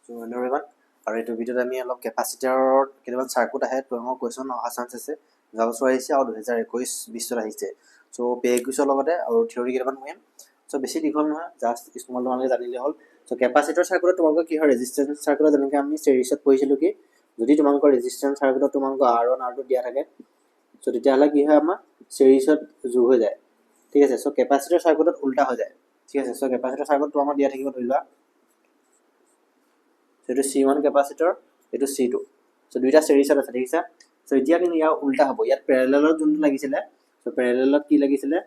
So hello everyone, আৰু এইটো ভিডিঅ'ত আমি অলপ কেপাচিটৰৰ কেইটামান চাৰ্কুট আহে তোমাক কুৱেশ্যন অহা চান্স আছে যোৱা বছৰ আহিছে আৰু 2021-20 আহিছে সো পে 21 লগতে আৰু থিওৰি কেইটামান কৰিম সো বেছি দীঘল নহয় জাস্ট স্মল তোমালোকে জানিলে হ'ল সো কেপাচিটৰ চাৰ্কুটত তোমালোকৰ কি হয় ৰেজিষ্টেন্স চাৰ্কুটত যেনেকৈ আমি সিৰিজত পঢ়িছিলো কি যদি তোমালোকৰ ৰেজিষ্টেন্স চাৰ্কুটত তোমালোকৰ R1 R2 দিয়া থাকে সো তেতিয়াহ'লে কি হয় আমাৰ সিৰিজত যোগ হৈ যায় ঠিক আছে সো কেপাচিটৰ চাৰ্কুটত উল্টা হৈ যায় ঠিক আছে সো কেপাচিটৰ চাৰ্কুট তোমালোকৰ দিয়া থাকিব ধৰি লোৱা So it is C1 capacitor, it is C2. So দুইটা সিরিজত আছে ঠিক আছে সো এতিয়া কিন্তু ইয়াৰ উল্টা হ'ব ইয়াত প্যাৰালেলত যোনটো লাগিছিলে সো প্যাৰালেলত কি লাগিছিলে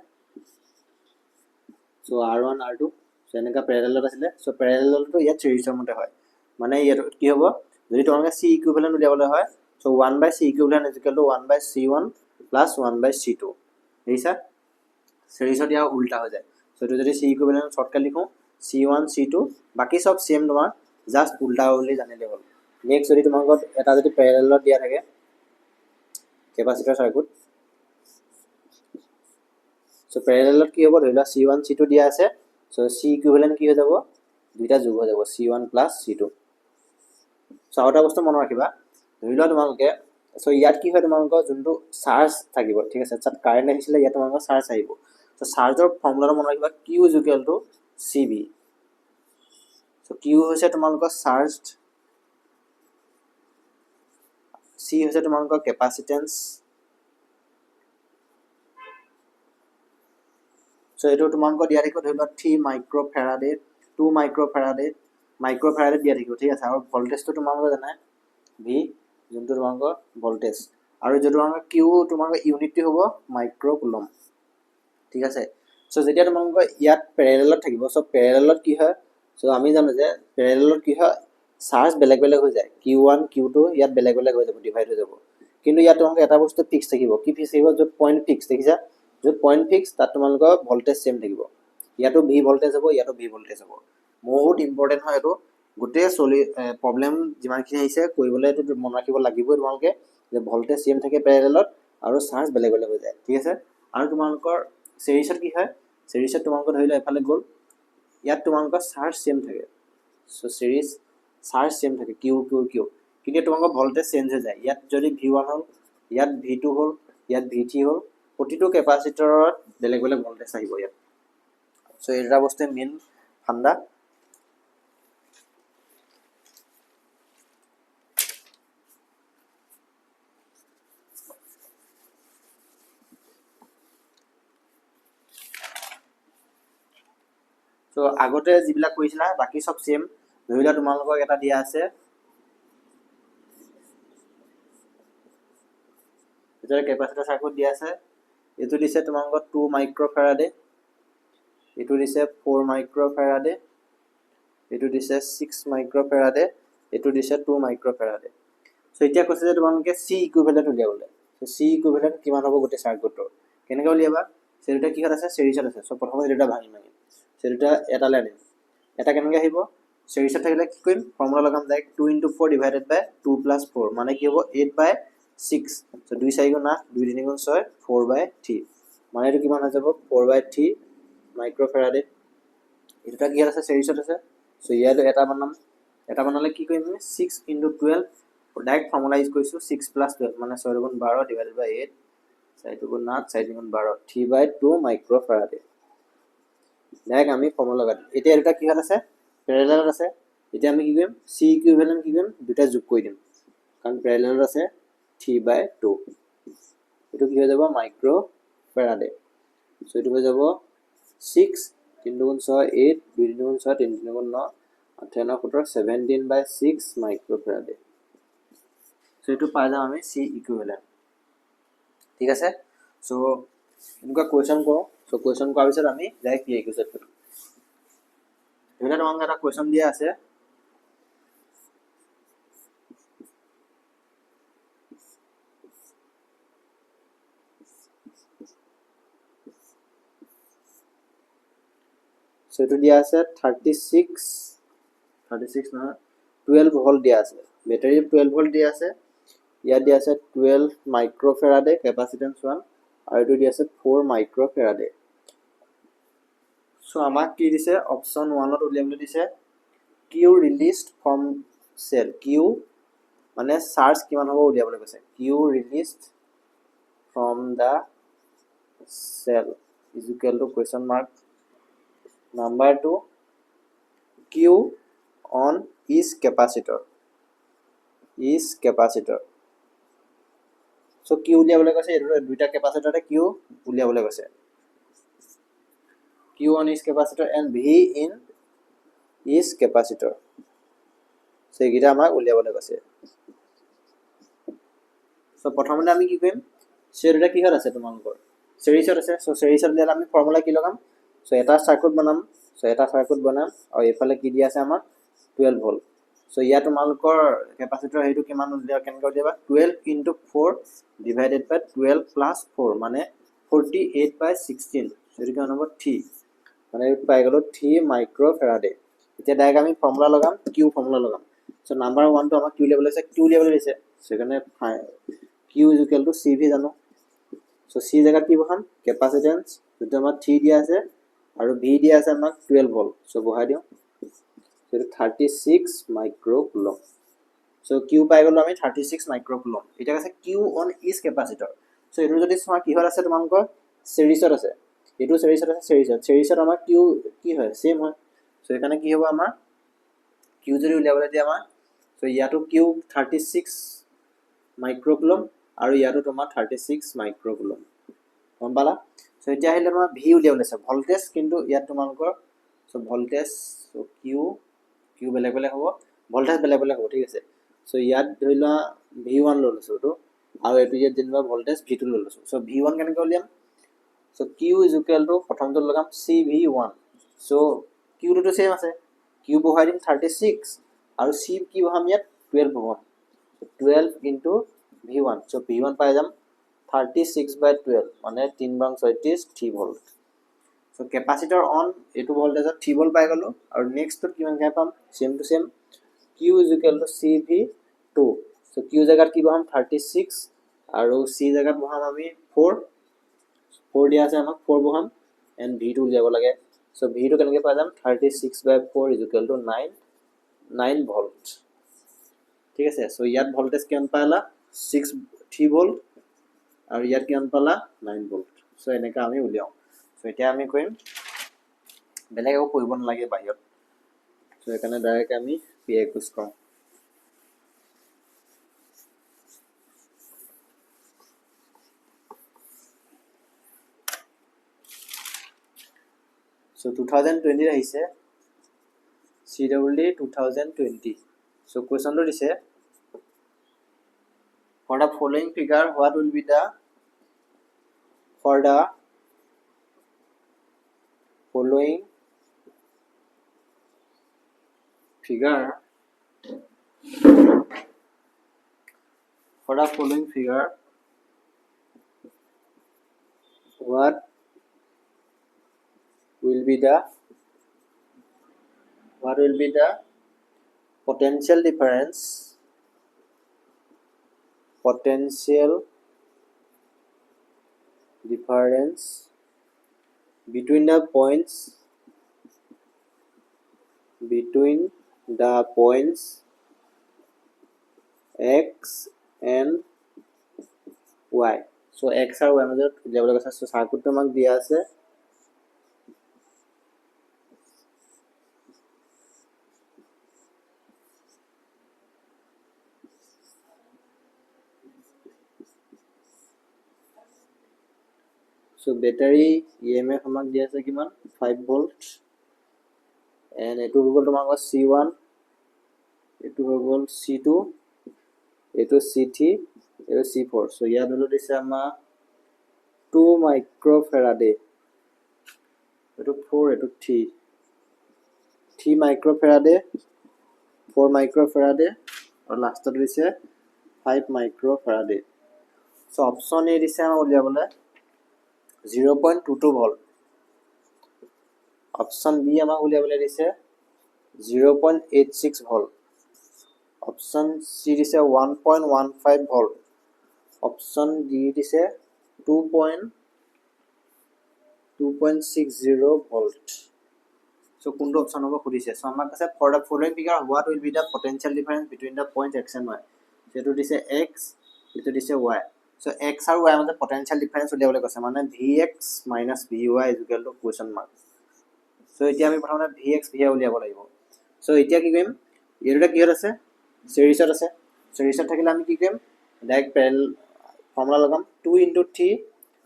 সো R1 R2 সো এনেকা প্যাৰালেলত আছিলে সো প্যাৰালেলটো ইয়াত সিৰিজৰ মতে হয় মানে ইয়াত কি হ'ব যদি তোমালোকে C ইকুইভ্যালেন্ট উলিয়াবলৈ হয় so 1/C equivalent = 1/C1 + 1/C2 বুজিছা সিরিজত ইয়াৰ উল্টা হৈ যায় সো এটো যদি C ইকুইভ্যালেন্ট শৰ্টকাট লিখো C1 C2 বাকি সব সেম তোমাৰ জাস্ট উল্টা বুলি জানিলে হ'ল নেক্সট যদি তোমালোকৰ এটা যদি প্যাৰালেলত দিয়া থাকে কেপাচিটৰ চাৰ্কুট সো প্যাৰালেলত কি হ'ব ধৰি লোৱা C1 C2 দিয়া আছে সো C ইকুইভ্যালেন্ট কি হৈ যাব দুইটা যোগ হৈ যাব C1 + C2 সো এটা বস্তু মনত ৰাখিবা ধৰি লোৱা তোমালোকে সো ইয়াত কি হয় তোমালোকৰ যোনটো চাৰ্জ থাকিব ঠিক আছে তাত কাৰেন্ট আহিছিলে ইয়াত তোমালোকৰ চাৰ্জ আহিব সো চাৰ্জৰ ফৰ্মুলাটো মনত ৰাখিবা Q = CV So Q হৈছে তোমালোকৰ চাৰ্জড C হৈছে তোমালোকৰ কেপাসিটেন্স সো এটো তোমালোকৰ দিয়া থাকিব ধৰি লোৱা 3 মাইক্ৰোফেৰাডে 2 মাইক্ৰোফেৰাডে দিয়া থাকিব ঠিক আছে আৰু ভোল্টেজটো তোমালোকৰ জানা V যোনটো তোমালোকৰ ভোল্টেজ আৰু যেটো তোমালোকৰ Q তোমালোকৰ ইউনিটটো হ'ব মাইক্ৰোকুলম ঠিক আছে সো যেতিয়া তোমালোকৰ ইয়াত প্যাৰালেলত থাকিব সো প্যাৰালেলত কি হয় সো আমি জানো যে প্যাৰালেলত কি হয় চাৰ্জ বেলেগ বেলেগ হৈ যায় Q1 Q2 ইয়াত বেলেগ বেলেগ হৈ যাব ডিভাইড হৈ যাব কিন্তু ইয়াত তোমালোকৰ এটা বস্তু ফিক্স থাকিব কি ফিক্স থাকিব য'ত পইণ্ট ফিক্স দেখিছা য'ত পইণ্ট ফিক্স তাত তোমালোকৰ ভোল্টেজ সেম থাকিব ইয়াতো V ভোল্টেজ হ'ব ইয়াতো V ভোল্টেজ হ'ব বহুত ইম্পৰ্টেন্ট হয় এটো গোটে প্ৰবলেম যিমানখিনি আহিছে কৰিবলৈ এটো মন ৰাখিব লাগিবই তোমালোকে যে ভোল্টেজ সেম থাকে প্যাৰালেলত আৰু চাৰ্জ বেলেগ বেলেগ হৈ যায় ঠিক আছে আৰু তোমালোকৰ সিৰিজত কি হয় সিৰিজত তোমালোকৰ ধৰিলে এফালে গ'ল ইয়াত তোমালোকৰ চাৰ্জ সেম থাকে সো সিৰিজ চাৰ্জ সেম থাকে Q কিন্তু তোমালোকৰ ভোল্টেজ চেঞ্জ হৈ যায় ইয়াত যদি V1 হ'ল ইয়াত V2 হ'ল ইয়াত V3 হ'ল প্ৰতিটো কেপাসিটৰত বেলেগ বেলেগ ভোল্টেজ আহিব ইয়াত সো এটা বস্তু মেইন ফান্ডা সো আগতে যিবিলাক কৰিছিলা বাকি সব সেম ধৰিলা তোমালোকক এটা দিয়া আছে এটা কেপাসিটৰ সাৰ্কিট দিয়া আছে এটো দিছে তোমালোকক 2 মাইক্ৰোফেৰাডে এটো দিছে 4 মাইক্ৰোফেৰাডে এটো দিছে 6 মাইক্ৰোফেৰাডে এটো দিছে 2 মাইক্ৰোফেৰাডে সো এতিয়া কৈছে যে তোমালোকে C ইকুইভ্যালেন্ট উলিয়াবলে সো C ইকুইভ্যালেন্ট কিমান হ'ব গোটে সাৰ্কিটৰ কেনেকৈ উলিয়াবা সেটা কিহত আছে সিৰিজত আছে সো প্ৰথমে এটা ভাঙি মাগি সেটা এটা লাইন এটা কেনেকৈ আহিব সিৰিজত থাকিলে কি কৰিম ফৰ্মুলা লগাম ডাইৰেক্ট 2 * 4 / 2 + 4 মানে কি হ'ব 8/6 সো 2 4 গুণ 8 2 3 গুণ 6 4/3 মানে এটো কিমান হৈ যাব 4/3 মাইক্ৰোফেৰাডে এটা কি আছে সিৰিজত আছে সো ইয়াত এটা বনালে কি কৰিম আমি 6 * 12 ডাইৰেক্ট ফৰ্মুলা ইউজ কৰিছো 6 + 12 মানে 6 গুণ 12 / 8 4 গুণ 8 4 গুণ 12 3/2 মাইক্ৰোফেৰাডে ডাইৰেক্ট আমি ফৰ্মুলা লগাম এতিয়া এটা কি আছে প্যাৰালেলত আছে এতিয়া আমি কি কৰিম C ইকুইভ্যালেন্ট কি কৰিম দুটা যোগ কৰি দিম কাৰণ প্যাৰালেলত আছে 3/2 এটো কি হৈ যাব মাইক্ৰোফেৰাডে সো এটো হৈ যাব 6 3 গুণ 6 8 2 গুণ 6 3 গুণ 9 8 9 17 17/6 মাইক্ৰোফেৰাডে সো এটো পাই যাম আমি C ইকুইভ্যালেন্ট ঠিক আছে সো এনেকুৱা কোৱেশ্চন কৰো সো কোৱেশ্চন কৰাৰ পিছত আমি ডাইৰেক্ট কি ইকুৱেশ্যন কৰিম এটা তোমাক এটা কোৱেশ্চন দিয়া আছে সো এটো দিয়া আছে 36 না 12 ভোল্ট দিয়া আছে ব্যাটারি 12 ভোল্ট দিয়া আছে ইয়াত দিয়া আছে 12 মাইক্ৰোফেৰাডে কেপাসিটেন্স 1 আৰু এটো দিয়া আছে 4 মাইক্ৰোফেৰাডে সো আমাক কি দিছে অপচন 1 ত উলিয়াবলৈ দিছে Q released from cell q মানে চাৰ্জ কিমান হ'ব উলিয়াবলৈ কৈছে q released from the cell is equal to question mark number 2 q on is capacitor so q উলিয়াবলৈ কৈছে এটো দুইটা ক্যাপাসিটৰতে q উলিয়াবলৈ কৈছে q on is capacitor and v in is capacitor so এইগিটা আমাক উলিয়াবলৈ কৈছে so প্ৰথমতে আমি কি কৰিম সেটা কিহত আছে তোমালোকৰ সিৰিজত আছে so সিৰিজত দিলে আমি ফৰ্মুলা কি লগাম so এটা সাৰ্কিট বনাম আৰু এফালে কি দি আছে আমাক 12 ভোল্ট so ইয়া তোমালোকৰ ক্যাপাসিটৰ হেইটো কিমান উলিয়া কেনেকৈ উলিয়াবা 12 into 4 divided by 12 plus 4 মানে 48/16 সেইটো কিমান হ'ব 3 মানে পাই গলো 3 মাইক্ৰোফেৰাডে এতিয়া ডাইৰেক্ট আমি ফৰ্মুলা লগাম q ফৰ্মুলা লগাম so নাম্বাৰ 1 টো আমাক q লেভেল আছে q লেভেল দিছে সেকাৰণে q = cv জানো so c জায়গা কি বহাম ক্যাপাসিটেন্স যেটো আমাৰ 3 দিয়া আছে আৰু v দিয়া আছে আমাক 12 ভোল্ট so বহাই দিও so 36 মাইক্ৰোকুলম so q পাই গলো আমি 36 মাইক্ৰোকুলম এটা আছে q on is capacitor so এটো যদি সমা কি হল আছে তোমালোকৰ সিৰিজত আছে এটো সিৰিজত আছে সিৰিজত আমাৰ q কি হয় সেম হয় so এখানে কি হ'ব আমাৰ q যদি উলিয়াবলৈ দিয়া আমাৰ so ইয়াটো q 36 মাইক্ৰোকুলম আৰু ইয়াটো তোমাৰ 36 মাইক্ৰোকুলম গম পালা so এতিয়া আহিলে তোমাৰ v উলিয়াবলৈ আছে ভোল্টেজ কিন্তু ইয়াত তোমালোকৰ so ভোল্টেজ so q বেলেগ বেলেগ হ'ব ভোল্টেজ বেলেগ বেলেগ হ'ব ঠিক আছে so ইয়াত ধৰিলা v1 লৈছো তো আৰু এটো ইয়াত যেনিবা ভোল্টেজ v2 লৈছো so v1 কেনেকৈ উলিয়াম so q = প্ৰথমটো লগাম cv1 so q টো সেম আছে q বহাই দিম 36 আৰু c কি বহাম ইয়াত 12 বহাম 12 into v1 so v1 পাই যাম 36/12 মানে 3 বাং 36 3 ভোল্ট so capacitor on এটো ভোল্টেজত 3 ভোল্ট পাই গলো আৰু নেক্সট টো কিমান গায় পাম same to same q = cv2 so q জায়গাত কি বহাম 36 আৰু c জায়গাত বহাম আমি 4 দিয়া আছে আমাক 4 বহাম and v2 যাব লাগে so v2 কেনেকৈ পাই যাম 36/4 = 9 ভোল্ট ঠিক আছে so ইয়াত ভোল্টেজ কিমান পালা 3 ভোল্ট আৰু ইয়াত কিমান পালা 9 ভোল্ট so এনেকা আমি উলিয়াও so এতিয়া আমি কৰিম বেলেগ একো কৰিব নালাগে বাহিৰত so এখানে ডাইৰেক্ট আমি pi ইউজ কৰিম so 2020 আহিছে CWD 2020 so question টো দিছে for the following figure what will be the following figure what will be the potential difference between the points x and y so x আৰু y মাজত উলিয়াবলৈ কৈছে so সাৰ্কিটটো আমাক দিয়া আছে so battery EMF আমাক দিয়া আছে কিমান 5 ভোল্ট and এটো হৈ গল তোমালোকৰ C1 এটো হৈ গল C2 এটো C3 এটো C4 so ইয়াত হলো দিছে আমা 2 মাইক্ৰোফেৰাডে এটো 4 এটো 3 মাইক্ৰোফেৰাডে 4 মাইক্ৰোফেৰাডে আৰু লাষ্টত দিছে 5 মাইক্ৰোফেৰাডে so অপচন এ দিছে আমা উলিয়াবলৈ 0.22 ভোল্ট অপচন বি আমাক উলিয়াবলৈ দিছে 0.86 ভোল্ট অপচন সি দিছে 1.15 ভোল্ট অপচন ডি দিছে 2.60 ভোল্ট সো কোনটো অপশন হ'ব খুদিছে সো আমাক আছে for the following figure what will be the potential difference between the point x and y যেটো দিছে x এটো দিছে y সো x আৰু y মাজত পটেনশিয়েল ডিফাৰেন্স উলিয়াবলৈ কৈছে মানে vx minus vy equal to question mark so এতিয়া আমি প্ৰথমে vx vy উলিয়াব লাগিব সো এতিয়া কি কৰিম এইটো কিহত আছে সিৰিজত আছে সিৰিজত থাকিলে আমি কি কৰিম ডাইৰেক্ট প্যাৰেলাল ফৰ্মুলা লগাম 2 * 3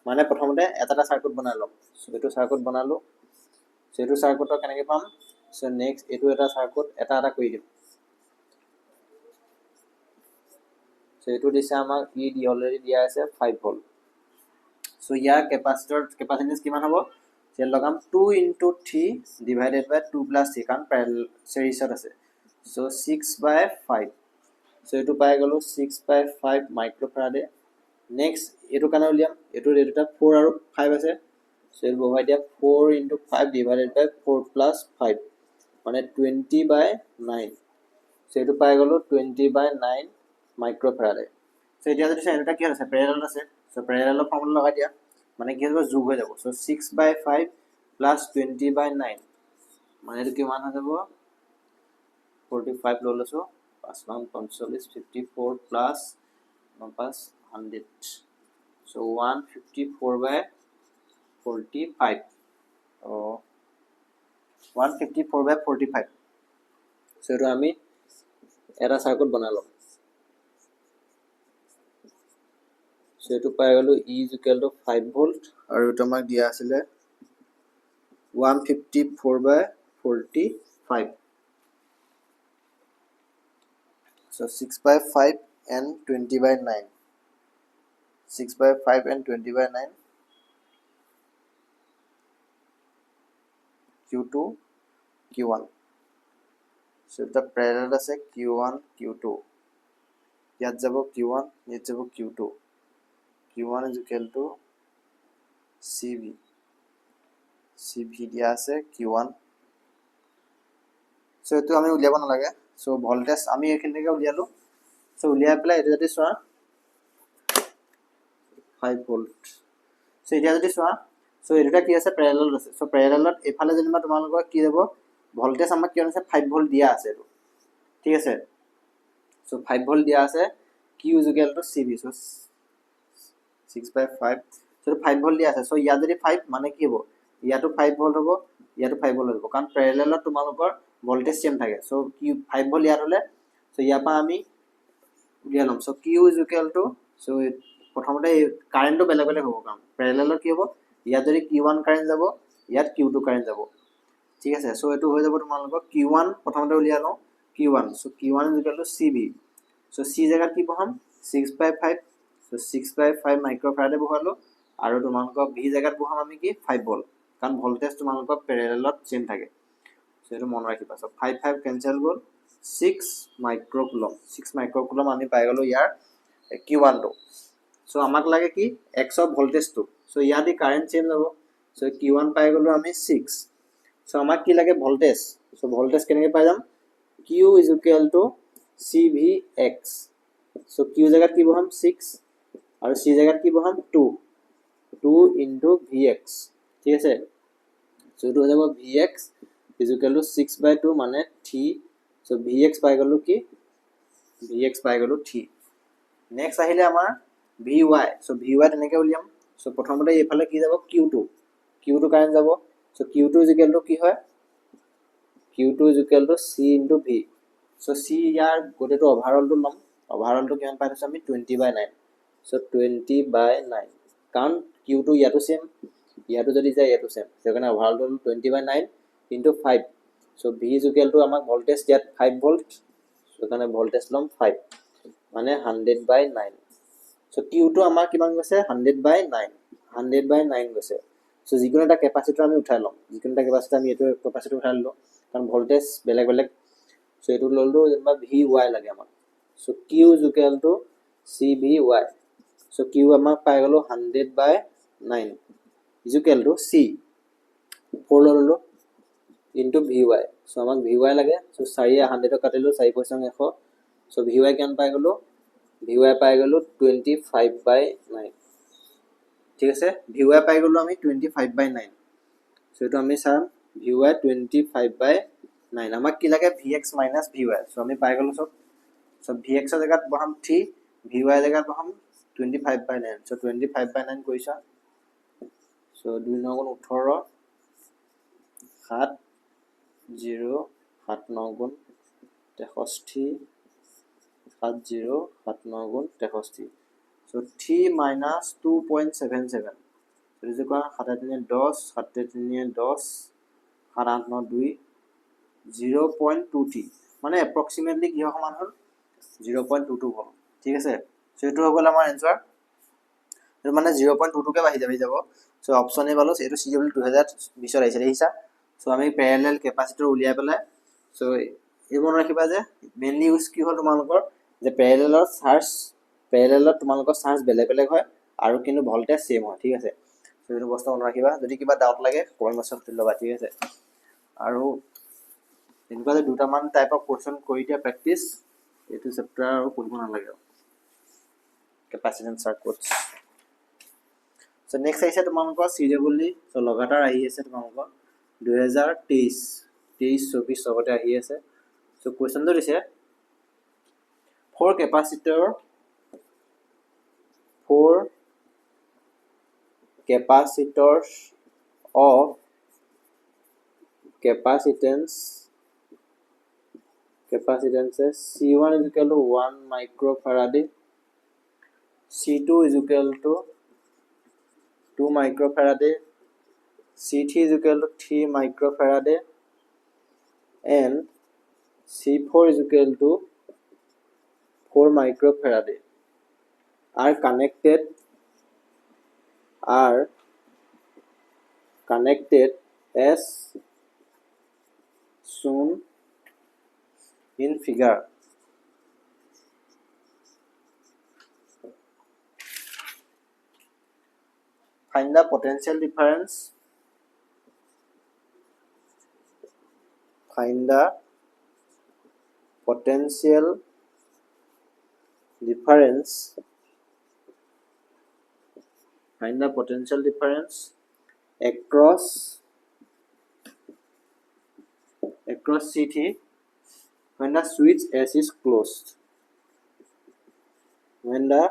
মানে প্ৰথমতে এটা সাৰ্কিট বনাই লম সো এটো সাৰ্কিট বনালো সো এটো সাৰ্কিটৰ কেনেকৈ পাম সো নেক্সট এটো এটা সাৰ্কিট এটা কৰি দিম সো এটো দিছে আমাক ই অলৰেডি দিয়া আছে 5 ভোল্ট সো ইয়াৰ কেপাচিটেন্স কিমান হ'ব সে লগাম 2 * 3 ডিভাইডেড বাই 2 + 3 কাৰণ প্যাৰেলাল সিৰিজত আছে সো 6/5 সো এটো পাই গলো 6/5 মাইক্ৰোফাৰাডে নেক্সট এটো কানে উলিয়াম এটো এটা 4 আৰু 5 আছে সো এটো বহাই দিয়া 4 * 5 ডিভাইডেড বাই 4 + 5 মানে 20/9 সো এটো পাই গলো 20/9 মাইক্ৰোফাৰাডে সো এতিয়া যদি এটা কি আছে প্যাৰেলাল আছে সো প্যাৰেলালৰ ফৰ্মুলা লগাই দিয়া মানে কি হ'ব যোগ হৈ যাব সো 6/5 + 20/9 মানে এটো কিমান হৈ যাব 45 লৈ লৈছো 5 45 54 plus 100 so 154/45 oh 154/45 so এটো আমি এটা সার্কিট বনালো so এটো পাই গলো e = 5 ভোল্ট আৰু এটো আমাক দিয়া আছিল 154/45 so 6/5 and 20/9 6/5 and 20/9 q2 q1 so the parallel আছে q1 q2 ইয়াত যাব q1 ইয়াত যাব q2 q1 is equal to cv দিয়া আছে q1 so এটো আমি উলিয়াব নালাগে so ভোল্টেজ আমি এখানকে উলিয়ালো so উলিয়াই পেলাই এটা যদি সোয়া 5 ভোল্ট so এতিয়া যদি সোয়া so এটা কি আছে প্যাৰেলাল আছে so প্যাৰেলালত এফালে যেনিবা তোমালোকৰ কি যাব ভোল্টেজ আমাক কি আছে 5 ভোল্ট দিয়া আছে এটো ঠিক আছে so 5 ভোল্ট দিয়া আছে q is equal to cv so 6/5 so 5 volt দিয়া আছে so ইয়া যদি 5 মানে কি হ'ব ইয়াটো 5 ভোল্ট হ'ব ইয়াটো 5 ভোল্ট হ'ব কাৰণ প্যাৰেলালত তোমালোকৰ ভোল্টেজ সেম থাকে so q 5 ভোল্ট ইয়াত হলে so ইয়াপা আমি উলিয়া লম so q is equal to so প্ৰথমতে কাৰেন্টটো বেলেগ বেলেগ হ'ব কাৰণ প্যাৰেলালত কি হ'ব ইয়াত যদি q1 কারেন্ট যাব ইয়াত q2 কারেন্ট যাব ঠিক আছে so এটো হৈ যাব তোমালোকৰ q1 প্ৰথমতে উলিয়া লও q1 so q1 is equal to cv so c জায়গাত কি বহাম 6/5 so 6/5 মাইক্ৰোফাৰাডে বহালো আৰু তোমালোকৰ v জায়গাত বহাম আমি কি 5 ভোল্ট কাৰণ ভোল্টেজ তোমালোকৰ প্যাৰেলালত সেম থাকে so এটো মন ৰাখিবা so 5 কেনসেল গল 6 মাইক্ৰোকুলম 6 মাইক্ৰোকুলম আমি পাই গলো ইয়াৰ q1 টো so আমাক লাগে কি x অফ ভোল্টেজ টো so ইয়াদি কারেন্ট চেঞ্জ হ'ব so q1 পাই গলো আমি 6 so আমাক কি লাগে ভোল্টেজ so ভোল্টেজ কেনেকৈ পাই যাম q is equal to cvx so q জায়গাত কি বহাম 6 আৰু c জায়গাত কি বহাম 2 into vx ঠিক আছে so এটো হৈ যাব vx is equal to 6/2 মানে 3 so vx পাই গলো কি vx পাই গলো 3 নেক্সট আহিলে আমাৰ vy so vy তেনেকৈ উলিয়াম so প্ৰথমতে এইফালে কি যাব q2 কারেন্ট যাব so q2 is equal to কি হয় q2 is equal to c into v so c ইয়াৰ গোটেটো ওভাৰঅলটো লম ওভাৰঅলটো কিমান পাই আছে আমি 20/9 so 20/9 কাৰণ q2 ইয়াটো সেম ইয়াটো যদি যায় ইয়াটো সেম সেকাৰণে ওভাৰঅলটো 20/9 into 5 so v is equal to আমাক ভোল্টেজ ইয়াত 5 ভোল্ট সেকাৰণে ভোল্টেজ লম 5 মানে 100/9 so q2 আমাৰ কিমান গৈছে 100/9 গৈছে so যিকোনো এটা ক্যাপাসিটৰ আমি উঠাই লম যিকোনো এটা ক্যাপাসিটৰ আমি এটো ক্যাপাসিটৰ উঠাই ললো কাৰণ ভোল্টেজ বেলেগ বেলেগ so এটো ললো যেনিবা vy লাগে আমাক so q is equal to cvy so q আমাক পাই গলো 100/9 is equal to c 4 ললো into vy so আমাক vy লাগে so 4 100 কাটিলো 4 পইচা 100 so vy কিমান পাই গলো vy পাই গলো 25/9 ঠিক আছে vy পাই গলো আমি 25/9 so এটো আমি চাম Vy 25/9 আমাক কি লাগে Vx minus Vy সো আমি পাই গলো সব সো Vx এর জায়গাত বহাম 3 Vy এর জায়গাত বহাম 25/9 সো 25/9 কইছা সো 2 9 গুণ 18 7 0 7 9 গুণ 63 7 0 7 9 গুণ 63 so 3 minus 2.77 so this is equal 7 10 7 10 7 8 9 2 0.23 মানে approximately কি সমান হল 0.22 হল ঠিক আছে সো এটো হল আমাৰ आंसर এটো মানে 0.22 কে বাহি যাব সো অপচন এ পালো এটো CW 2020 ৰ আহিছে দেখিছা সো আমি প্যাৰালাল ক্যাপাসিটৰ উলিয়াই পেলাই সো এই মন ৰাখিবা যে মেইনলি ইউজ কি হল তোমালোকৰ যে প্যাৰালালৰ তোমালোকৰ চাৰ্জ বেলেগ বেলেগ হয় আৰু কিন্তু ভোল্টেজ সেম হয় ঠিক আছে সো এটো বস্তু মন ৰাখিবা যদি কিবা ডাউট লাগে কমেন্ট বক্সত সুধি লবা ঠিক আছে আৰু এনেকুৱা যে দুটামান টাইপ অফ কোৱেশ্চন কৰি দিয়া প্ৰেক্টিস এটো চেপ্টাৰ আৰু পঢ়িব নালাগে capacitance circuits so next আহিছে তোমালোকৰ CW so লগাতাৰ আহি আছে তোমালোকৰ 2023 24 চবতে আহি আছে so question টো দিছে four capacitors of capacitance C1 is equal to 1 microfarad C2 is equal to 2 microfarad C3 is equal to 3 microfarad and C4 is equal to 4 microfarad are connected as shown in figure find the potential difference across CT when the switch S is closed. When the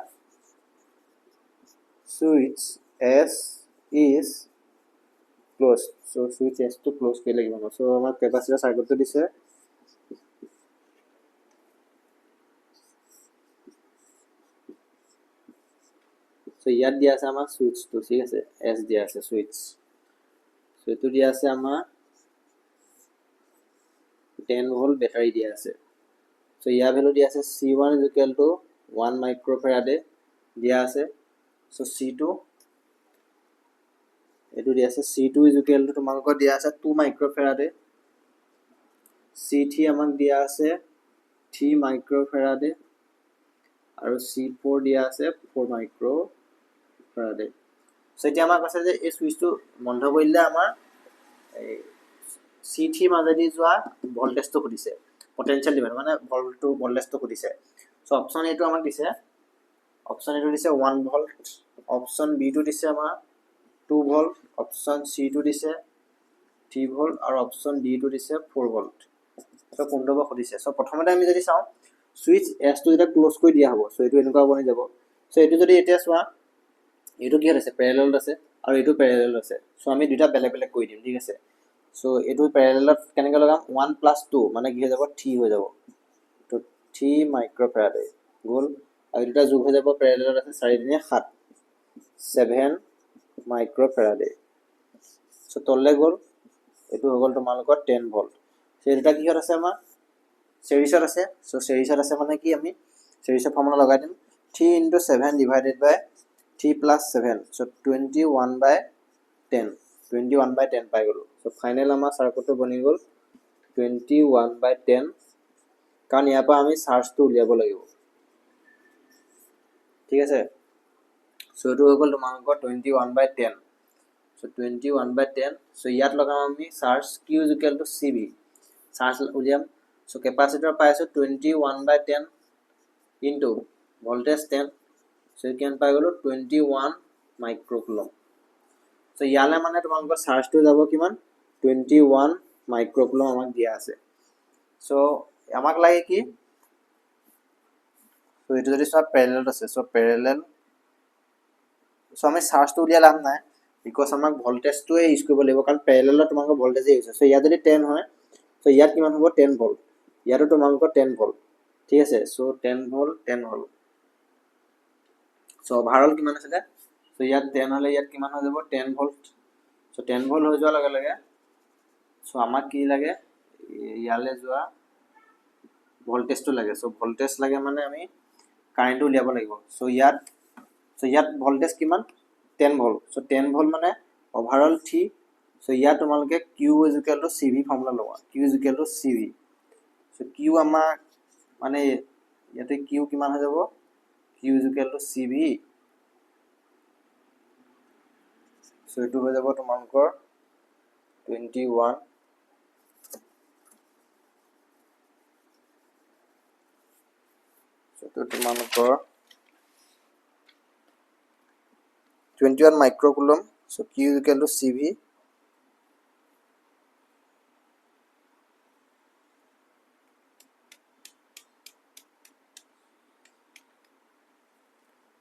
switch S is closed. So switch S to close ke lagib na. So amar capacitor circuit to dise. So yat dia ase amar switch to thik ase S dia ase switch. So etu dia ase amar 10 volt battery dia ase. So ya value dia ase C1 is equal to 1 microfarad dia ase. So C2 etu dia ase C2 is equal to tumalokor dia ase 2 microfarad C3 amak dia ase 3 microfarad aru C4 dia ase 4 microfarad so etia amak ase je ei switch tu bondho korile amar C3 মাজেদি যোৱা voltage তো খুদিছে potential difference মানে volt two voltage তো খুদিছে so option A to আমাক দিছে option A to দিছে 1 volt option B to দিছে আমাৰ 2 volt option C to দিছে 3 volt আৰু option D to দিছে 4 volt so কোনটো বা খুদিছে so প্ৰথমতে আমি যদি চাও সুইচ S to যেটা ক্লোজ কৰি দিয়া হ'ব so এটো এনেকুৱা বনি যাব so এটো যদি এতিয়া চোৱা এটো কি আছে প্যাৰালাল আছে আৰু এটো প্যাৰালাল আছে so আমি দুটা বেলেগ বেলেগ কৰি দিম ঠিক আছে so এটো প্যাৰালালত কেনেকৈ লগাম 1 + 2 মানে কি হৈ যাব 3 হৈ যাব তো 3 মাইক্ৰোফ্যাৰাড গল আৰু দুটা যোগ হৈ যাব প্যাৰালালত আছে 4 দিনে 7 7 মাইক্ৰোফ্যাৰাড so তললে গল এটো হৈ গল তোমালোকৰ 10 ভোল্ট so এটা কি আছে আমাৰ সিৰিজত আছে so সিৰিজত আছে মানে কি আমি সিৰিজৰ ফৰ্মুলা লগাই দিম 3 * 7 divided by 3 + 7 so 21/10 21/10 পাই গলো so ফাইনাল আমাৰ সাৰ্কিটটো বনি গল 21/10 কাৰণ ইয়াৰ পৰা আমি চাৰ্জটো উলিয়াব লাগিব ঠিক আছে so এটো হৈ গল তোমালোকৰ 21/10 so 21/10 so ইয়াত লগাম আমি চাৰ্জ Q = CV চাৰ্জ উলিয়াম so capacitor পাই আছে 21/10 into voltage 10 so you can পাই গলো 21 microcoulomb so ইয়ালে মানে তোমালোকৰ চাৰ্জটো যাব কিমান 21 মাইক্ৰকুলম আমাক দিয়া আছে সো আমাক লাগে কি সো এটো যদি সব প্যাৰেলাল আছে সো প্যাৰেলাল সো আমি চাৰ্জটো উলিয়া লাভ নাই বিকজ আমাক ভোল্টেজটোৱে ইউজ কৰিব লাগিব কাৰণ প্যাৰেলালত তোমালোকৰ ভোল্টেজ ইউজ আছে সো ইয়াত যদি 10 হয় সো ইয়াত কিমান হ'ব 10 ভোল্ট ইয়াতো তোমালোকৰ 10 ভোল্ট ঠিক আছে সো 10 ভোল্ট সো ওভাৰঅল কিমান আছে সো ইয়াত 10 হলে ইয়াত কিমান হৈ যাব 10 ভোল্ট সো 10 ভোল্ট হৈ যোৱা লগে লগে সো আমাক কি লাগে ইয়ালে যোৱা ভোল্টেজটো লাগে সো ভোল্টেজ লাগে মানে আমি কারেন্ট উলিয়াব লাগিব সো ইয়াত ভোল্টেজ কিমান 10 ভোল্ট সো 10 ভোল্ট মানে ওভাৰঅল 3 সো ইয়াত তোমালোকে Q = CV ফৰ্মুলা লবা Q = CV সো Q আমাক মানে ইয়াতে Q কিমান হৈ যাব Q = CV সো এটো হৈ যাব তোমালোকৰ 21 সো তো তোমালোকৰ 21 মাইক্ৰকুলম সো Q = CV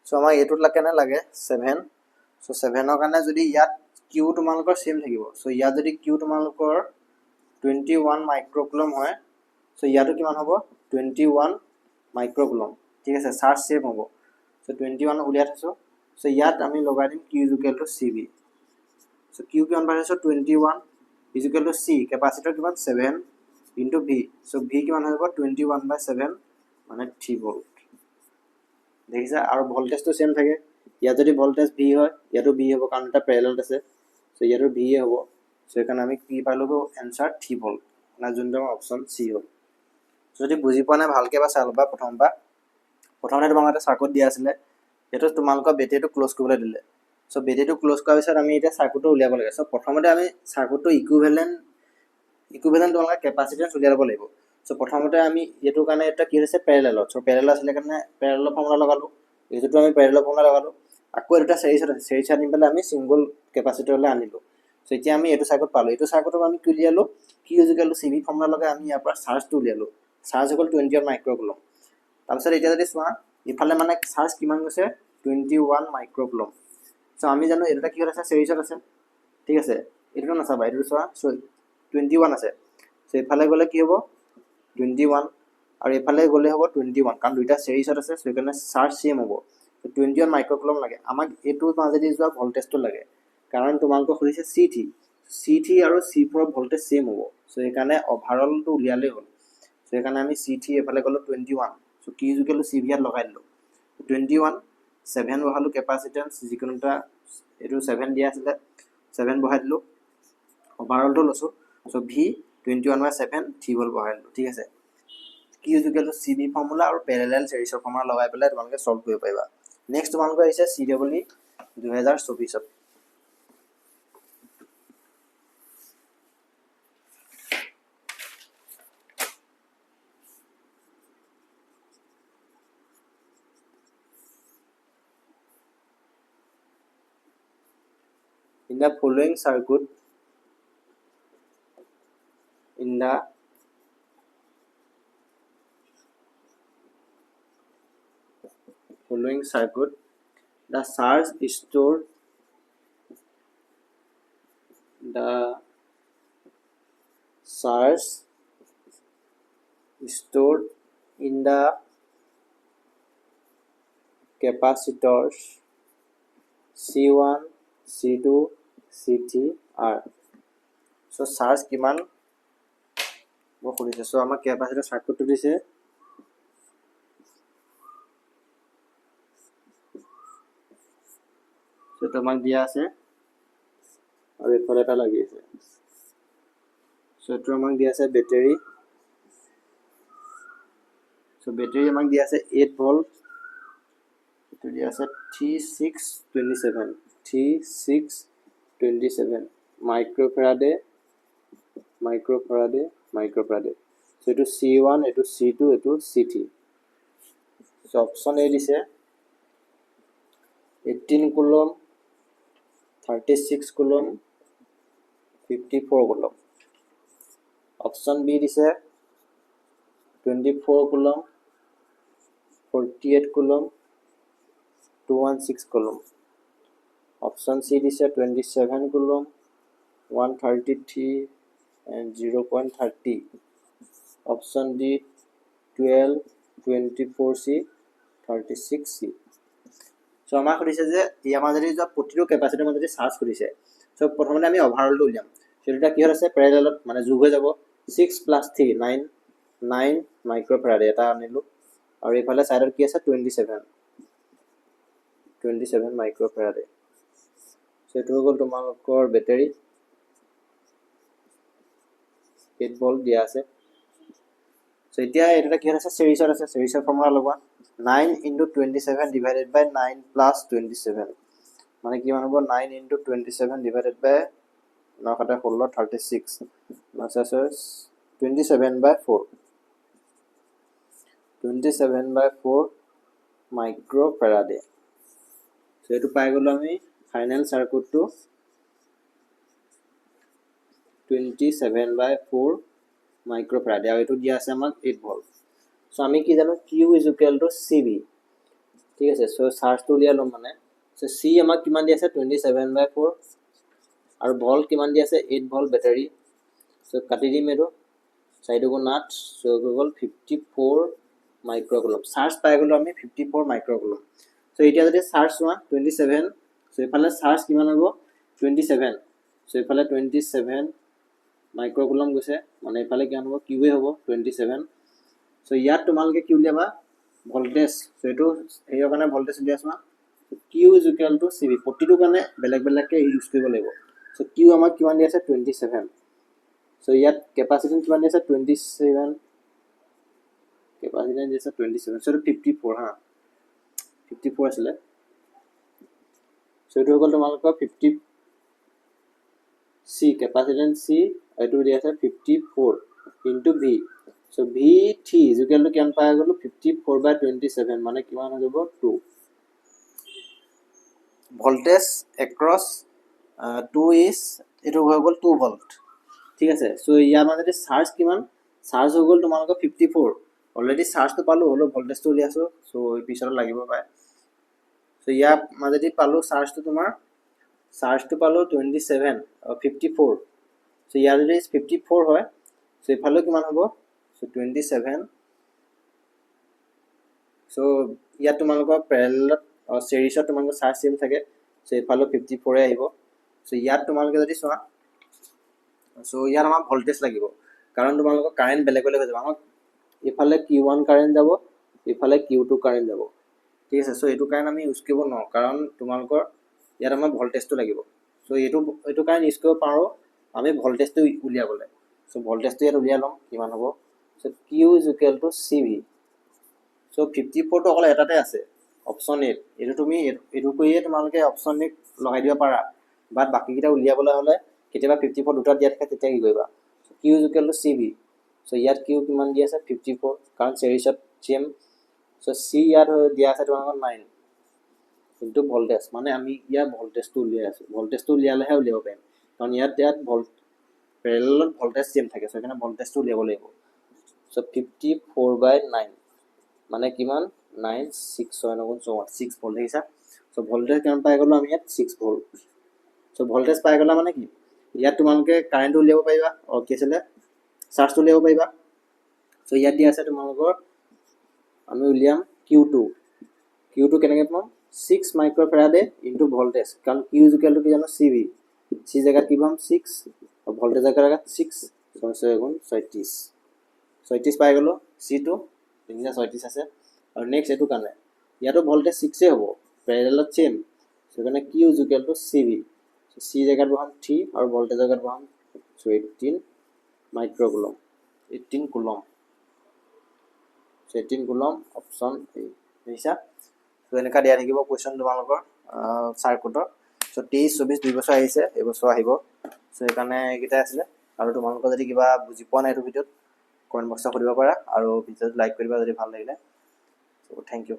সো আমাক এটোত লাগে 7 সো 7 ৰ কাৰণে যদি ইয়াত Q তোমালোকৰ সেম থাকিব সো ইয়াত যদি Q তোমালোকৰ 21 মাইক্ৰকুলম হয় সো ইয়াতো কিমান হ'ব 21 মাইক্ৰকুলম ঠিক আছে চাৰ্জ সেম হ'ব সো 21 উলিয়া থৈছো সো ইয়াত আমি লগাই দিম Q = CV সো Q কিমান পাইছো 21 C কেপাসিটৰ কিমান 7 * V সো V কিমান হ'ব 21/7 মানে 3 ভোল্ট দেখিছা আৰু ভোল্টেজটো সেম থাকে ইয়াত যদি ভোল্টেজ V হয় ইয়াতো V হ'ব কাৰণ এটা প্যাৰেলাল আছে সো ইয়াতো V হ'ব সো এখানে আমি কি পালোগো आंसर 3 ভোল্ট না যোনটো অপচন C হ'ল যদি বুজি পোৱা নাই ভালকে বা চালবা প্ৰথমতে তোমাক এটা সাৰ্কিট দিয়া আছিল এটো তোমালোকৰ বেটেৰীটো ক্লোজ কৰিবলৈ দিলে সো বেটেৰীটো ক্লোজ কৰাৰ পিছত আমি এটা সাৰ্কিটটো উলিয়াব লাগে সো প্ৰথমতে আমি সাৰ্কিটটো ইকুইভ্যালেন্ট তোমালোকৰ কেপাসিটেন্স উলিয়াব লাগিব সো প্ৰথমতে আমি এটো কাৰণে এটা কি হৈছে প্যাৰেলালত সো প্যাৰেলাল আছিল কাৰণে প্যাৰেলাল ফৰ্মুলা লগালো এটো আমি প্যাৰেলাল ফৰ্মুলা লগালো আকৌ এটা সেৰি আনি পেলাই আমি সিঙ্গল কেপাসিটৰলৈ আনিলো সো এতিয়া আমি এটো সাৰ্কিট পালো এটো সাৰ্কিটক আমি কি উলিয়ালো Q = CV ফৰ্মুলা লগাই আমি ইয়াৰ পৰা চাৰ্জটো উলিয়ালো চাৰ্জ হ'ল 21 মাইক্ৰকুলম তাৰপিছত এতিয়া যদি চোৱা ইফালে মানে চাৰ্জ কিমান গৈছে 21 মাইক্ৰকুলম সো আমি জানো এটা কি আছে সেৰিছত আছে ঠিক আছে এটো নাচাবা এটো চোৱা সো 21 আছে সো ইফালে গলে কি হ'ব 21 আৰু ইফালে গলে হ'ব 21 কাৰণ দুইটা সেৰিছত আছে সো কাৰণে চাৰ্জ সেম হ'ব 21 মাইক্ৰকুলম লাগে আমাক এটো মাজেদি যোৱা ভোল্টেজটো লাগে কাৰণ তোমালোকক খুলিছে C3 আৰু C4 ভোল্টেজ সেম হ'ব সো এই কাৰণে ওভাৰঅলটো উলিয়ালে হ'ল সো এই কাৰণে আমি C3 এফালে গলো 21 সো Q = CV ইয়াত লগাই দিলো 21 7 বহালো কেপাসিটেন্স যিকোনোটা এটো 7 দিয়া আছিল 7 বহাই দিলো ওভাৰঅলটো লছো সো V 21/7 3 ভোল্ট বহাই দিলো ঠিক আছে Q = CV ফৰ্মুলা আৰু প্যাৰেলাল সেৰিছৰ ফৰ্মুলা লগাই পেলাই তোমালোকে সলভ কৰিব পাৰিবা নেক্সট তোমালোকৰ আহিছে CEE 2024 In the following circuit, the charge stored in the capacitors C1, C2, C3 are. So charge কিমান মই খুলিছে সো আমাক ক্যাপাসিটৰ সাৰ্কিটটো দিছে সো তোমাক দিয়া আছে আৰু এফালে এটা লাগি আছে সো এটো আমাক দিয়া আছে বেটাৰী সো বেটাৰী আমাক দিয়া আছে 8 ভোল্ট এটো দিয়া আছে 3627 মাইক্ৰোফেৰাডে সো এটো C1 এটো C2 এটো C3 সো অপচন এ দিছে 18 coulomb 36 coulomb 54 coulomb option B দিছে 24 coulomb 48 coulomb 216 coulomb option C দিছে 27 coulomb 133 and 0.30 option D 12 24 c 36 c সো আমাক সুধিছে যে ইয়াৰ মাজেদি যোৱা প্ৰতিটো কেপাচিটিৰ মাজেদি চাৰ্জ কৰিছে সো প্ৰথমতে আমি ওভাৰঅলটো উলিয়াম সেটা কি হৈছে প্যাৰালেলত মানে যোগ হৈ যাব 6 + 3 9 মাইক্ৰোফেৰাড এটা আনিলো আৰু ইফালে সাইডত কি আছে 27 মাইক্ৰোফেৰাড সো এটো হৈ গ'ল তোমালোকৰ বেটাৰী 8 ভোল্ট দিয়া আছে সো এতিয়া এটা কি আছে সিৰিজৰ ফৰ্মুলা লগোৱা 9 * 27 divided by 9 plus 27 মানে কি মান হ'ব 9 * 27 divided by 9 * 16 36 versus 27/4 27/4 মাইক্ৰোফেৰাড সো এটো পাই গলো আমি ফাইনাল সাৰ্কিটটো 27/4 মাইক্ৰোফেৰাড আৰু এটো দিয়া আছে আমাক 8 ভোল্ট সো আমি কি জানো q = cv ঠিক আছে সো চাৰ্জটো উলিয়া লম মানে সো c আমাক কিমান দি আছে 27/4 আৰু ভোল্ট কিমান দি আছে 8 ভোল্ট ব্যাটাৰী সো কাটি দিম এটো 4 গুণ 8 সো গল 54 মাইক্ৰোকুলম চাৰ্জ পাই গলো আমি 54 মাইক্ৰোকুলম সো এতিয়া যদি চাৰ্জ হোৱা 27 সো ইফালে চাৰ্জ কিমান হ'ব 27 সো ইফালে 27 মাইক্ৰোকুলম গৈছে মানে ইফালে কিমান হ'ব কিউ হ'ব 27 সো ইয়াত তোমালকে কি উলিয়াবা ভোল্টেজ সো এটো এইৰ কাৰণে ভোল্টেজ উলিয়া আছে q = cv প্ৰতিটো কাৰণে বেলেগ বেলেগকে ইউজ কৰিব লাগিব সো q আমাক কিমান দি আছে 27 সো ইয়াত কেপাসিটন্স কিমান দি আছে 27 কেপাসিটন্স দি আছে 27 সো 54 হা 54 আছিল সো এটো হৈ গ'ল তোমালোকৰ 50 c কেপাসিটন্স c এটো দি আছে 54 into v so v3 equal to কিমান পাই গলো 54/27 মানে কিমান হৈ যাব 2 ভোল্টেজ এক্ৰস 2 is এটো হৈ গল 2 ভোল্ট ঠিক আছে সো ইয়াৰ মাজেদি চাৰ্জ কিমান চাৰ্জ হৈ গল তোমালোকৰ 54 অলৰেডি চাৰ্জটো পালো হলো ভোল্টেজটো উলিয়াছো সো পিছত লাগিব পায় সো ইয়াৰ মাজেদি পালো চাৰ্জটো তোমাৰ চাৰ্জটো পালো 27 54 সো ইয়াৰ যদি 54 হয় সো ইফালে কিমান হ'ব সো 27 সো ইয়াত তোমালোকৰ প্যাৰেলেলত সিৰিজত তোমালোকৰ চাৰ্জ সেম থাকে সো ইফালে 54 এ আহিব সো ইয়াত তোমালোকে যদি চোৱা সো ইয়াৰ আমাৰ ভোল্টেজ লাগিব কাৰণ তোমালোকৰ কাৰেন্ট বেলেগ বেলেগ হৈ যাব আমাক ইফালে q1 কাৰেন্ট যাব ইফালে q2 কাৰেন্ট যাব ঠিক আছে সো এটো কাৰেন্ট আমি ইউজ কৰিব ন কাৰণ তোমালোকৰ ইয়াত আমাৰ ভোল্টেজটো লাগিব সো এটো কাৰেন্ট ইউজ কৰিব পাৰো আমি ভোল্টেজটো উলিয়াবলে সো ভোল্টেজটো ইয়াত উলিয়া লম কিমান হ'ব সো q = cv সো 54 টো অকল এটাতে আছে অপশন এ এটো তুমি এটো কইয়ে তোমালকে অপশন এ লগাই দিব পাৰা বাট বাকি কিটা উলিয়াবলে হলে কেতিয়াবা 54 দুটা দিয়া থাকে তেতিয়া কি কৰিবা q = cv সো ইয়াত q কিমান দি আছে 54 কাৰণ সিৰিজত চেম সো c ইয়াত দিয়া আছে তোমালোকৰ 9 কিন্তু ভোল্টেজ মানে আমি ইয়াৰ ভোল্টেজটো উলিয়াই আছো ভোল্টেজটো উলিয়ালেহে উলিয়াব পাৰিম কাৰণ ইয়াত ভোল্ট প্যাৰেলেলত ভোল্টেজ চেম থাকে সো এখানে ভোল্টেজটো উলিয়াব লাগিব সো 54/9 মানে কিমান 9 6 6 ভোল্ট হিসা সো ভোল্টেজ কিমান পাই গলো আমি ইয়াত 6 ভোল্ট সো ভোল্টেজ পাই গলা মানে কি ইয়াত তোমালকে কাৰেন্ট উলিয়াব পাৰিবা আৰু কি আছিল চাৰ্জ উলিয়াব পাৰিবা সো ইয়াত দি আছে তোমালোকৰ আমি উলিয়াম q2 কেনেকৈ পাম 6 মাইক্ৰোফেৰাড ইনটু ভোল্টেজ কাৰণ q = কি জানো cv c জায়গাত কি পাম 6 আৰু ভোল্টেজ জায়গাত 6 36 পাই গলো c2 তিনিটা 36 আছে আৰু নেক্সট এটো কাৰণে ইয়াতো ভোল্টেজ 6 এ হ'ব প্যাৰেলেলত চেম সো কাৰণে q = cv সো c জায়গাত বহাম 3 আৰু ভোল্টেজ জায়গাত বহাম 18 microcoulomb 18 coulomb 18 coulomb option A হিসা সো এনেকা দিয়া থাকিব কোৱেশ্চন তোমালোকৰ সাৰ্কিটৰ সো 23 24 দুই বছৰ আহিছে এই বছৰ আহিব সো একাৰণে কিটা আছিল আৰু তোমালোকৰ যদি কিবা বুজি পোৱা নাই এই ভিডিওত কমেন্ট বক্সত সুধিব পাৰা আৰু ভিডিওটো লাইক কৰিবা যদি ভাল লাগিলে সো থ্যাংক ইউ